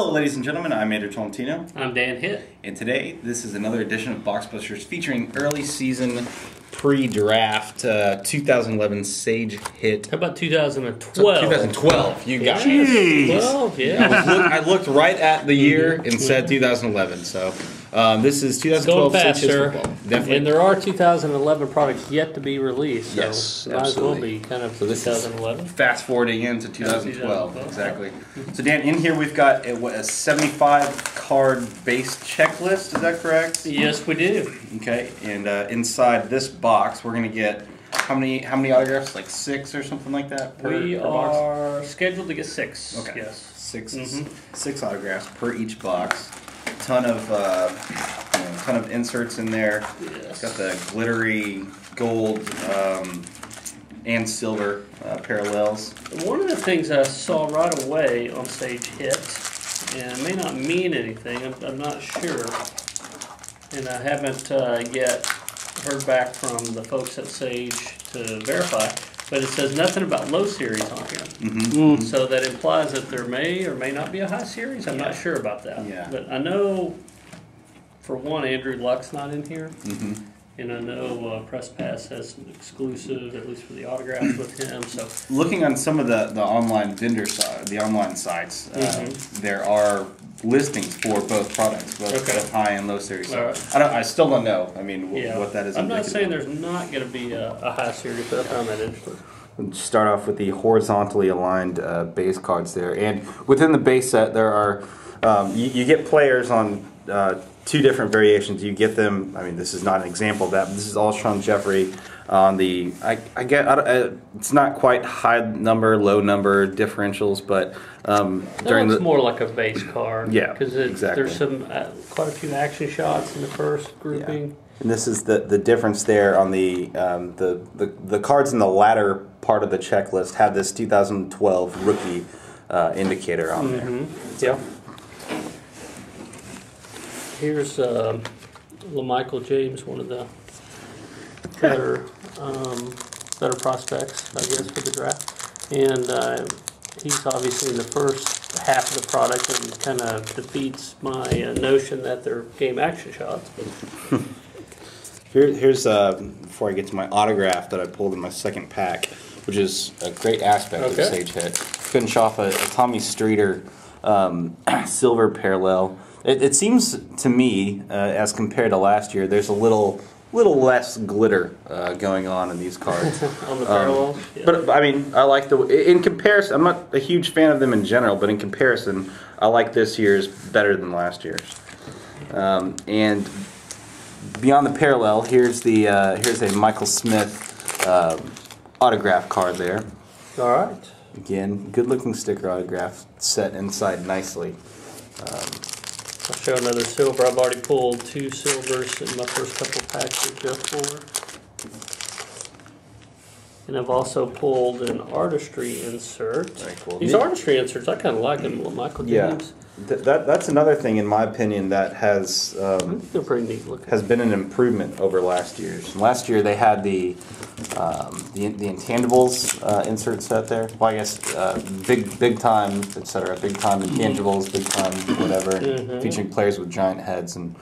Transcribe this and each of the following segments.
Hello ladies and gentlemen, I'm Tolentino. I'm Dan Hitt. And today, this is another edition of Boxbusters featuring early season pre-draft 2011 Sage Hitt. How about 2012? 2012, you got it. 12, yeah. I looked right at the year and said 2011, so this is 2012 Going fast, Sage Hitt sir. football. Definitely. And there are 2011 products yet to be released, so Yes, might as well absolutely. be kind of So this 2011. Fast forwarding into 2012, 2012. exactly. So Dan, in here we've got a 75 card base checklist, is that correct? Yes, we do. Okay, and inside this box we're gonna get how many autographs? Like 6 or something like that per We box? are scheduled to get 6. Okay. Yes. 6 autographs per each box. Ton of inserts in there. Yes. Got the glittery gold and silver parallels. One of the things I saw right away on Sage Hitt, and it may not mean anything, I'm not sure, and I haven't yet heard back from the folks at Sage to verify, but it says nothing about low series on here. So that implies that there may or may not be a high series. I'm not sure about that. Yeah. But I know, for one, Andrew Luck's not in here. And I know Press Pass has an exclusive, at least for the autographs, with him. So Looking on some of the online vendor side, the online sites, there are listings for both products, both high and low series. So Right. I still don't know. I mean, what that is. I'm not indicative saying of. there's not going to be a high series, but I found that interesting. We'll start off with the horizontally aligned base cards there, and within the base set there are you get players on 2 different variations. You get them. I mean, this is not an example of that, but this is Alshon Jeffrey on the. It's not quite high number, low number differentials, but during It's more like a base card. Yeah, because exactly. there's some quite a few action shots in the first grouping. And this is the difference there on the cards in the latter part of the checklist have this 2012 rookie indicator on there. Yeah. Here's LaMichael James, one of the better prospects, I guess, for the draft. And he's obviously in the first half of the product and kind of defeats my notion that they're game action shots. But Here's before I get to my autograph that I pulled in my second pack, which is a great aspect of the Sage Hitt. Finish off a Tommy Streeter silver parallel. It seems to me, as compared to last year, there's a little less glitter going on in these cards. on the parallels. Yeah. But I mean, I like in comparison. I'm not a huge fan of them in general, but in comparison, I like this year's better than last year's. And beyond the parallel, here's a Michael Smith autograph card there. All right. Again, good-looking sticker autograph set inside nicely. I'll show another silver. I've already pulled 2 silvers in my first couple packs of Jeff Fuller. And I've also pulled an artistry insert. Very cool. These artistry inserts, I kind of like them. Michael James. That's another thing, in my opinion, that has They're pretty neat looking. has been an improvement over last year's. Last year they had the intangibles insert set there. Well, I guess big time, etc. Big time intangibles, big time whatever, featuring players with giant heads, and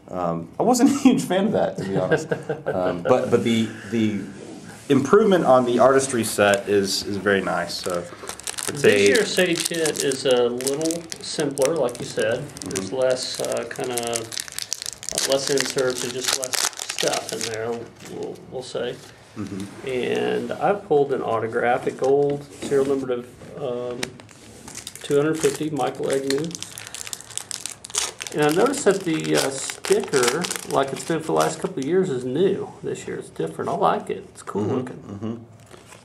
I wasn't a huge fan of that, to be honest. But the improvement on the artistry set is very nice. So. This year's Sage Hitt is a little simpler, like you said. There's less less inserts and just less stuff in there, we'll say. And I pulled an autograph at gold, serial number of 250, Michael Agnew. And I noticed that the sticker, like it's been for the last couple of years, is new. This year it's different. I like it. It's cool looking.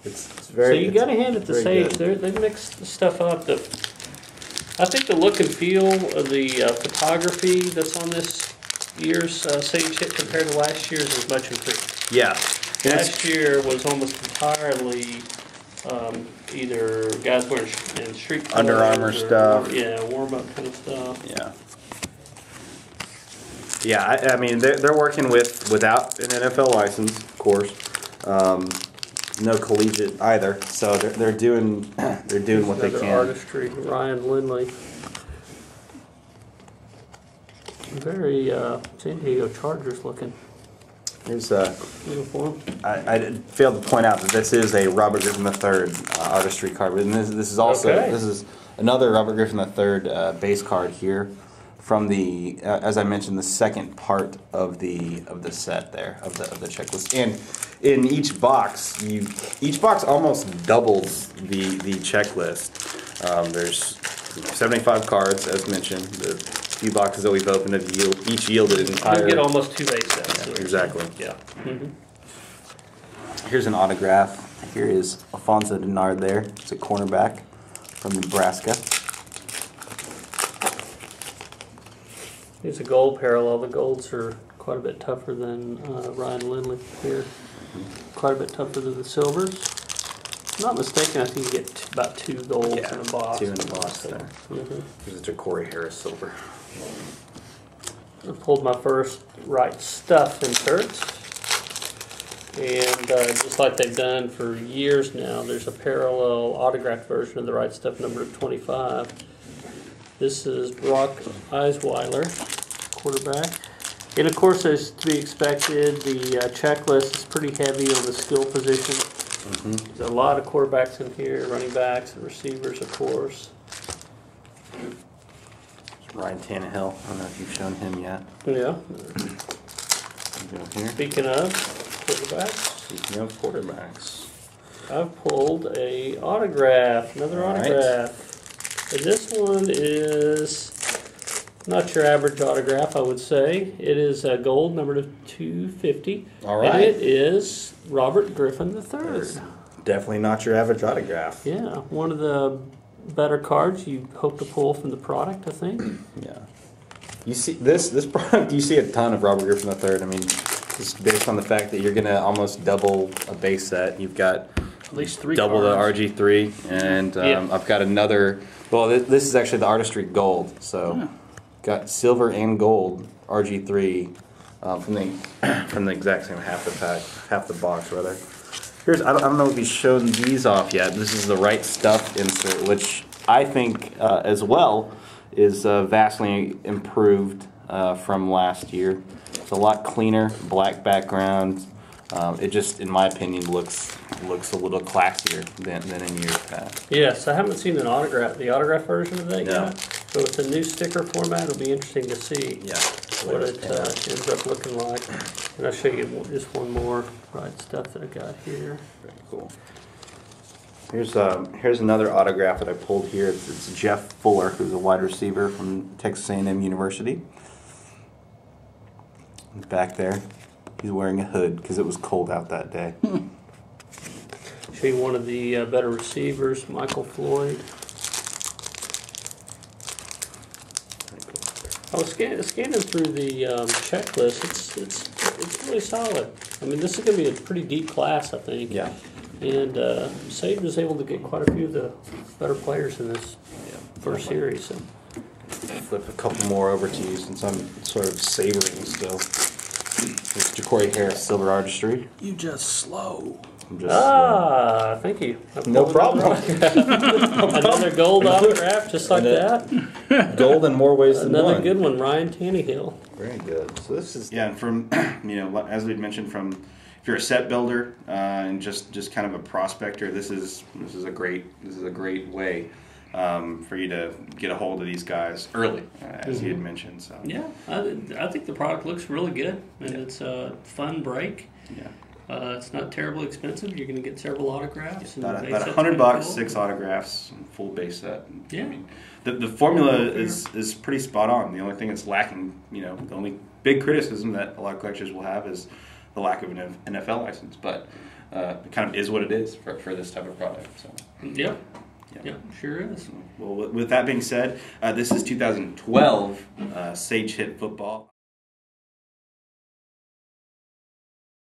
It's very. So you got to hand it to Sage. They mix the stuff up. I think the look and feel of the photography that's on this year's Sage Hitt compared to last year's is much improved. Yeah. Last year was almost entirely either guys wearing street Under Armour stuff. Yeah, warm up kind of stuff. Yeah. Yeah, I mean they're working without an NFL license, of course. No collegiate either, so they're doing what they can. Artistry, Ryan Lindley. very San Diego Chargers looking Here's uniform. I failed to point out that this is a Robert Griffin III artistry card, and this is also this is another Robert Griffin III base card here from the as I mentioned, the second part of the set there of the checklist. And in each box, each box almost doubles the checklist. There's 75 cards, as mentioned. The few boxes that we've opened have each yielded an entire. You get almost 2 base sets. Yeah, exactly. Yeah. Mm-hmm. Here's an autograph. Here is Alfonso Denard there. It's a cornerback from Nebraska. Here's a gold parallel. The golds are quite a bit tougher than Ryan Lindley here. Quite a bit tougher than the silvers. If I'm not mistaken, I think you get about 2 golds in a box. 2 in a box there. Here's a Ja'Cory Harris silver. I pulled my first Right Stuff insert. And just like they've done for years now, there's a parallel autographed version of the Right Stuff number 25. This is Brock Eisweiler, quarterback. And of course, as to be expected, the checklist is pretty heavy on the skill position. There's a lot of quarterbacks in here, running backs and receivers, of course. Ryan Tannehill. I don't know if you've shown him yet. Yeah. Here. Speaking of quarterbacks. Speaking of quarterbacks. I've pulled a autograph, another autograph. And this one is not your average autograph, I would say. It is a gold, number 250. All right. And it is Robert Griffin III. Definitely not your average autograph. Yeah, one of the better cards you hope to pull from the product, I think. Yeah. You see this product, you see a ton of Robert Griffin III. I mean, just based on the fact that you're going to almost double a base set. You've got at least 3 double cards. the RG3, and I've got another. Well, this is actually the artistry gold. So, got silver and gold RG3 from the exact same half the pack, half the box rather. Here's I don't know if he's shown these off yet. This is the Right Stuff insert, which I think as well is vastly improved from last year. It's a lot cleaner, black background. It just, in my opinion, looks a little classier than in years past. Yes, I haven't seen the autograph version of that No. yet. So it's a new sticker format. It'll be interesting to see what it ends up looking like. And I'll show you just one more Right Stuff that I got here. Very cool. Here's another autograph that I pulled here. It's Jeff Fuller, who's a wide receiver from Texas A&M University. Back there, he's wearing a hood because it was cold out that day. Show you one of the better receivers, Michael Floyd. I was scanning through the checklist. It's really solid. I mean, this is going to be a pretty deep class, I think. Yeah. And Sage was able to get quite a few of the better players in this first series. So. Flip a couple more over to you since I'm sort of savoring still. It's Ja'Cory Harris, silver artistry. You just slow. Thank you. No problem. Another gold autograph, just like that. Gold in more ways than one. Another good one, Ryan Tannehill. Very good. So this is and from as we'd mentioned, from if you're a set builder and just kind of a prospector, this is a great way for you to get a hold of these guys early, as you had mentioned. So yeah, I think the product looks really good, and it's a fun break. Yeah. It's not terribly expensive. You're going to get several autographs. About $100, 6 autographs, and full base set. Yeah. I mean, the formula is pretty spot on. The only thing that's lacking, the only big criticism that a lot of collectors will have is the lack of an NFL license. But it kind of is what it is for this type of product. So. Yeah, sure is. Well, with that being said, this is 2012 Sage Hitt football.